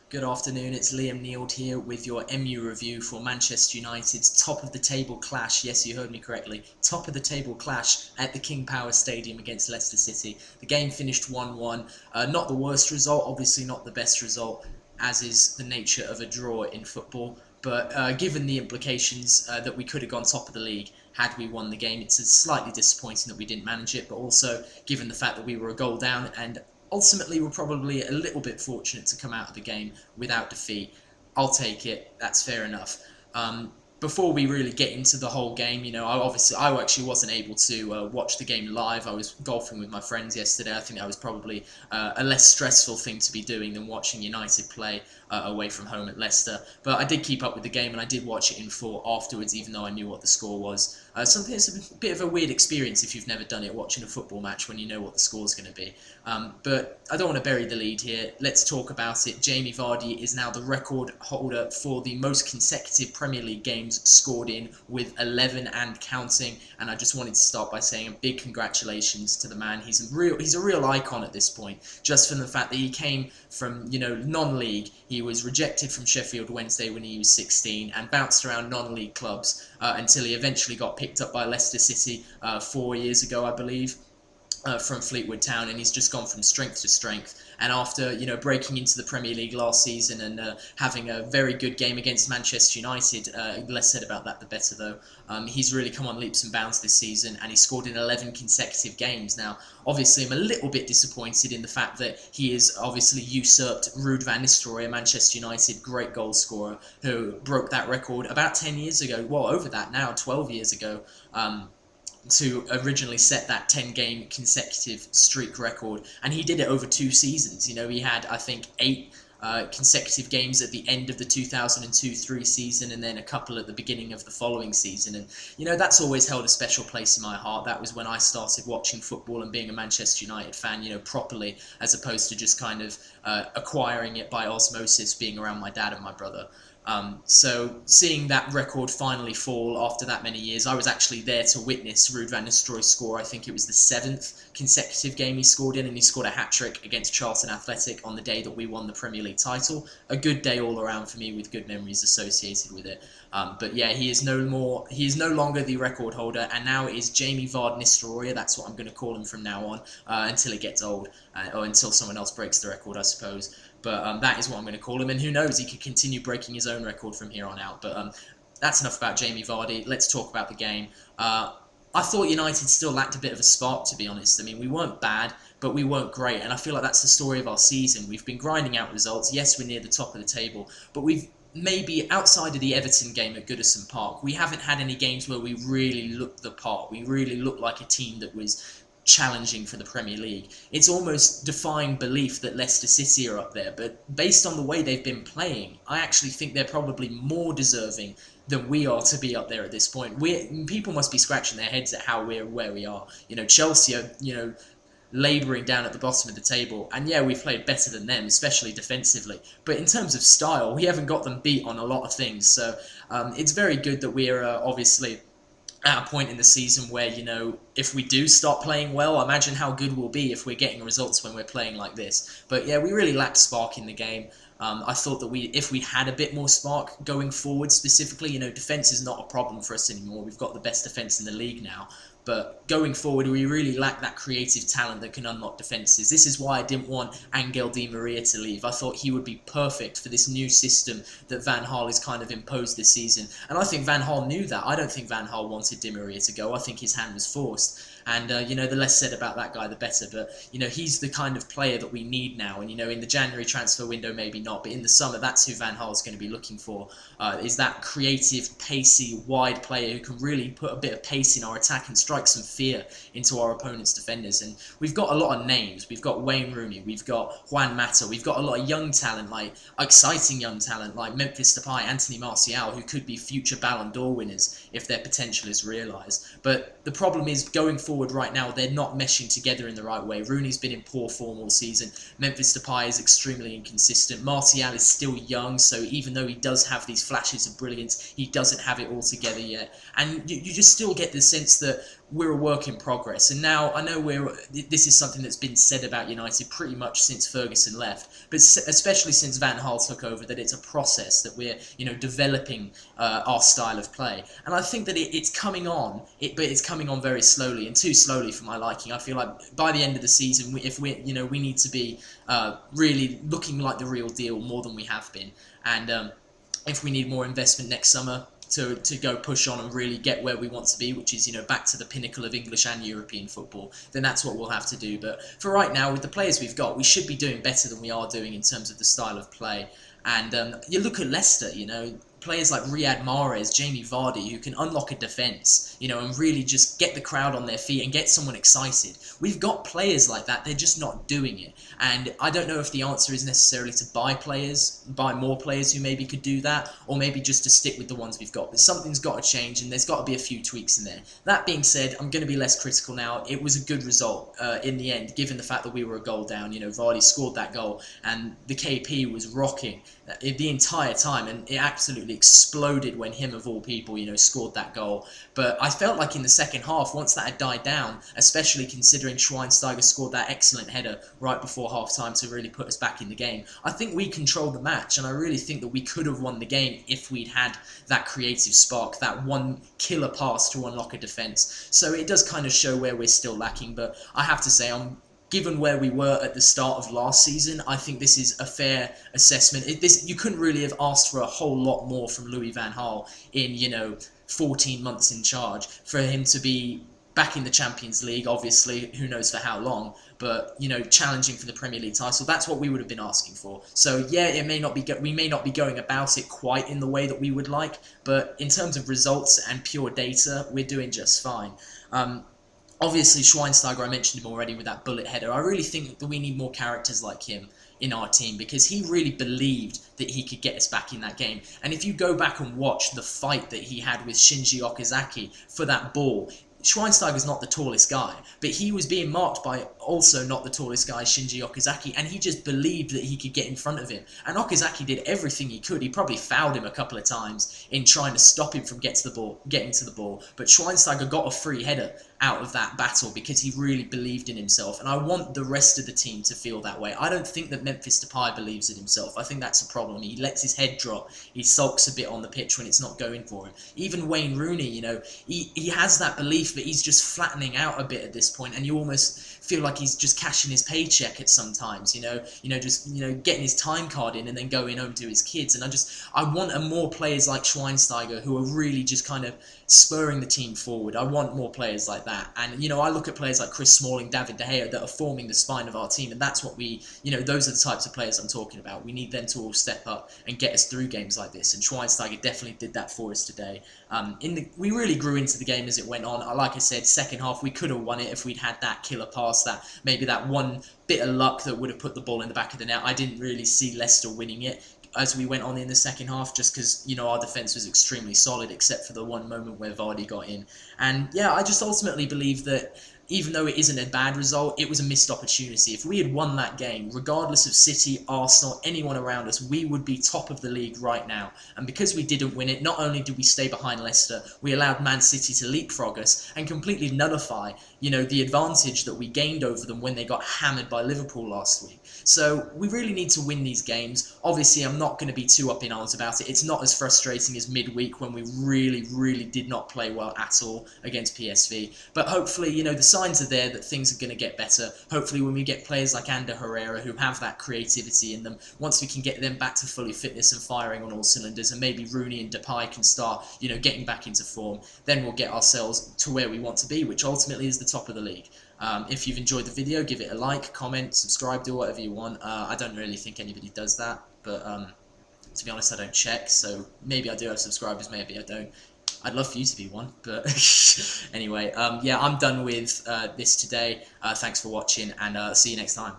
Good afternoon, it's Liam Neild here with your MU review for Manchester United's top-of-the-table clash. Yes, you heard me correctly. Top-of-the-table clash at the King Power Stadium against Leicester City. The game finished 1-1. Not the worst result, obviously not the best result, as is the nature of a draw in football. But given the implications that we could have gone top of the league had we won the game, it's slightly disappointing that we didn't manage it, but also given the fact that we were a goal down and ultimately we're probably a little bit fortunate to come out of the game without defeat. I'll take it. That's fair enough. Before we really get into the whole game, I actually wasn't able to watch the game live. I was golfing with my friends yesterday. I think that was probably a less stressful thing to be doing than watching United play away from home at Leicester. But I did keep up with the game and I did watch it in full afterwards, even though I knew what the score was. Something that's a bit of a weird experience if you've never done it, watching a football match when you know what the score's going to be. But I don't want to bury the lead here. Let's talk about it. Jamie Vardy is now the record holder for the most consecutive Premier League games scored in, with 11 and counting. And I just wanted to start by saying a big congratulations to the man. He's a real icon at this point, just from the fact that he came from non-league. He was rejected from Sheffield Wednesday when he was 16 and bounced around non-league clubs until he eventually got picked up by Leicester City 4 years ago, I believe. From Fleetwood Town, and he's just gone from strength to strength. And after breaking into the Premier League last season and having a very good game against Manchester United, less said about that the better though. He's really come on leaps and bounds this season, and he scored in 11 consecutive games. Now, obviously, I'm a little bit disappointed in the fact that he has obviously usurped Ruud van Nistelrooy, a Manchester United great goal scorer, who broke that record about 10 years ago. Well, over that now, 12 years ago. To originally set that 10-game consecutive streak record, and he did it over 2 seasons. He had, I think, 8 consecutive games at the end of the 2002-03 season, and then a couple at the beginning of the following season. And that's always held a special place in my heart. That was when I started watching football and being a Manchester United fan, properly, as opposed to just kind of acquiring it by osmosis, being around my dad and my brother. So seeing that record finally fall after that many years, I was actually there to witness Ruud van Nistelrooy score. I think it was the 7th consecutive game he scored in, and he scored a hat-trick against Charlton Athletic on the day that we won the Premier League title. A good day all around for me, with good memories associated with it. But yeah, he is no longer the record holder, and now it is Jamie Vardy Nistelrooy. That's what I'm going to call him from now on, until it gets old, or until someone else breaks the record, I suppose. But that is what I'm going to call him, and who knows, he could continue breaking his own record from here on out. But that's enough about Jamie Vardy. Let's talk about the game. I thought United still lacked a bit of a spark, to be honest. I mean, we weren't bad, but we weren't great, and I feel like that's the story of our season. We've been grinding out results. Yes, we're near the top of the table, but we've maybe, outside of the Everton game at Goodison Park, we haven't had any games where we really looked the part. We really looked like a team that was challenging for the Premier League. It's almost defying belief that Leicester City are up there, but based on the way they've been playing, I actually think they're probably more deserving than we are to be up there at this point. People must be scratching their heads at how we're where we are. Chelsea are, labouring down at the bottom of the table, and yeah, we've played better than them, especially defensively, but in terms of style, we haven't got them beat on a lot of things. So it's very good that we're obviously at a point in the season where, if we do start playing well, imagine how good we'll be if we're getting results when we're playing like this. But yeah, we really lacked spark in the game. I thought that if we had a bit more spark going forward specifically, defence is not a problem for us anymore. We've got the best defence in the league now. But going forward, we really lack that creative talent that can unlock defences. This is why I didn't want Angel Di Maria to leave. I thought he would be perfect for this new system that Van Gaal has kind of imposed this season. And I think Van Gaal knew that. I don't think Van Gaal wanted Di Maria to go. I think his hand was forced. And, the less said about that guy, the better. But, he's the kind of player that we need now. And, in the January transfer window, maybe not. But in the summer, that's who Van Gaal's going to be looking for. Is that creative, pacey, wide player who can really put a bit of pace in our attack and strike some fear into our opponent's defenders. And we've got a lot of names. We've got Wayne Rooney. We've got Juan Mata. We've got a lot of young talent, like exciting young talent, like Memphis Depay, Anthony Martial, who could be future Ballon d'Or winners if their potential is realised. But the problem is, going forward right now, they're not meshing together in the right way. Rooney's been in poor form all season. Memphis Depay is extremely inconsistent. Martial is still young, so even though he does have these flashes of brilliance, he doesn't have it all together yet. And you just still get the sense that we're a work in progress. And now I know this is something that's been said about United pretty much since Ferguson left, but especially since Van Gaal took over, that it's a process that we're developing our style of play. And I think that it's coming on, but it's coming on very slowly, and too slowly for my liking. I feel like by the end of the season, if we need to be really looking like the real deal more than we have been, and if we need more investment next summer to go push on and really get where we want to be, which is back to the pinnacle of English and European football, then that's what we'll have to do. But for right now, with the players we've got, we should be doing better than we are doing in terms of the style of play. And you look at Leicester, players like Riyad Mahrez, Jamie Vardy, who can unlock a defence, and really just get the crowd on their feet and get someone excited. We've got players like that, they're just not doing it. And I don't know if the answer is necessarily to buy more players who maybe could do that, or maybe just to stick with the ones we've got. But something's got to change, and there's got to be a few tweaks in there. That being said, I'm going to be less critical now. It was a good result in the end, given the fact that we were a goal down. Vardy scored that goal, and the KP was rocking the entire time, and it absolutely exploded when him, of all people, scored that goal. But I felt like in the second half, once that had died down, especially considering Schweinsteiger scored that excellent header right before half-time to really put us back in the game, I think we controlled the match, and I really think that we could have won the game if we'd had that creative spark, that one killer pass to unlock a defence. So it does kind of show where we're still lacking, but I have to say, given where we were at the start of last season, I think this is a fair assessment. You couldn't really have asked for a whole lot more from Louis van Gaal in 14 months in charge, for him to be back in the Champions League, obviously, who knows for how long, but challenging for the Premier League title. That's what we would have been asking for. So yeah, we may not be going about it quite in the way that we would like, but in terms of results and pure data, we're doing just fine. Obviously, Schweinsteiger, I mentioned him already with that bullet header. I really think that we need more characters like him in our team, because he really believed that he could get us back in that game. And if you go back and watch the fight that he had with Shinji Okazaki for that ball, Schweinsteiger's not the tallest guy, but he was being marked by also not the tallest guy, Shinji Okazaki, and he just believed that he could get in front of him. And Okazaki did everything he could. He probably fouled him a couple of times in trying to stop him from getting to the ball. But Schweinsteiger got a free header out of that battle because he really believed in himself. And I want the rest of the team to feel that way. I don't think that Memphis Depay believes in himself. I think that's a problem. He lets his head drop. He sulks a bit on the pitch when it's not going for him. Even Wayne Rooney, he has that belief, but he's just flattening out a bit at this point, and you almost feel like he's just cashing his paycheck at sometimes, just getting his time card in and then going home to his kids. And I want more players like Schweinsteiger who are really just kind of spurring the team forward. I want more players like that. And I look at players like Chris Smalling, David De Gea, that are forming the spine of our team, and that's what those are the types of players I'm talking about. We need them to all step up and get us through games like this, and Schweinsteiger definitely did that for us today. We really grew into the game as it went on. Like I said, second half we could have won it if we'd had that killer pass, maybe that one bit of luck that would have put the ball in the back of the net. I didn't really see Leicester winning it as we went on in the second half, just because our defence was extremely solid, except for the one moment where Vardy got in. And yeah, I just ultimately believe that even though it isn't a bad result, it was a missed opportunity. If we had won that game, regardless of City, Arsenal, anyone around us, we would be top of the league right now. And because we didn't win it, not only did we stay behind Leicester, we allowed Man City to leapfrog us and completely nullify, the advantage that we gained over them when they got hammered by Liverpool last week. So we really need to win these games. Obviously, I'm not going to be too up in arms about it. It's not as frustrating as midweek when we really, really did not play well at all against PSV. But hopefully, the signs are there that things are going to get better. Hopefully, when we get players like Ander Herrera who have that creativity in them, once we can get them back to fully fitness and firing on all cylinders, and maybe Rooney and Depay can start, getting back into form, then we'll get ourselves to where we want to be, which ultimately is the top of the league. If you've enjoyed the video, give it a like, comment, subscribe, do whatever you want. I don't really think anybody does that, but to be honest, I don't check, so maybe I do have subscribers, maybe I don't. I'd love for you to be one, but anyway, yeah, I'm done with this today. Thanks for watching, and see you next time.